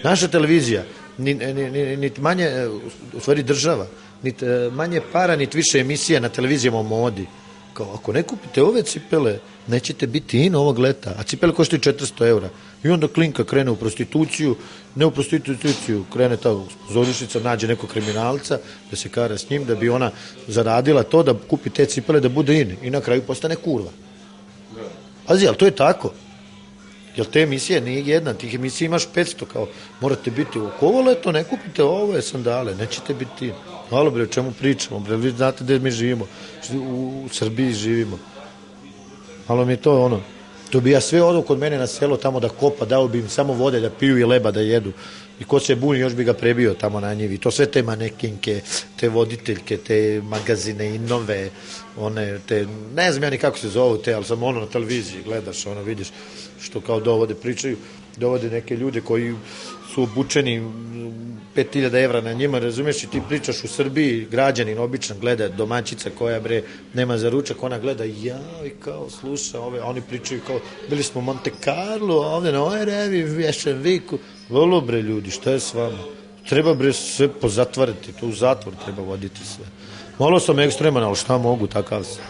Naša televizija, niti manje, u stvari država, niti manje para, niti više emisija na televizijama o modi. Kao, ako ne kupite ove cipele, nećete biti in ovog leta, a cipele koštaju 400 eura. I onda klinka krene u prostituciju, ne u prostituciju, krene ta Zorišica, nađe nekog kriminalca, da se kara s njim, da bi ona zaradila to, da kupi te cipele, da bude in. I na kraju postane kurva. Pazi, ali to je tako. Jer te emisije nije jedna, tih emisija imaš 500, kao morate biti u ovo leto, ne kupite ove sandale, nećete biti. Malo bre, o čemu pričamo, bre, vi znate gde mi živimo, u Srbiji živimo. Malo mi je to ono, to bi ja sve odo kod mene na selo tamo da kopa, dao bi im samo vode da piju i leba da jedu. I ko se buni, još bi ga prebio tamo na njivi. To sve te manekinke, te voditeljke, te magazine i nove, one, te, ne znam ja ni kako se zovu te, ali sam ono na televiziji gledaš, ono vidiš što kao dovode, pričaju, dovode neke ljude koji su obučeni 5000 evra na njima, razumiješ, i ti pričaš u Srbiji, građanin običan gleda, domaćica koja bre nema za ručak, ona gleda jao i kao sluša ove, oni pričaju kao bili smo u Monte Carlo, ovde na ovoj revi, vješem viku, volo bre ljudi, šta je s vama? Treba bre sve pozatvarati, to u zatvor treba voditi sve. Malo sam ekstreman, ali šta mogu, takav sam.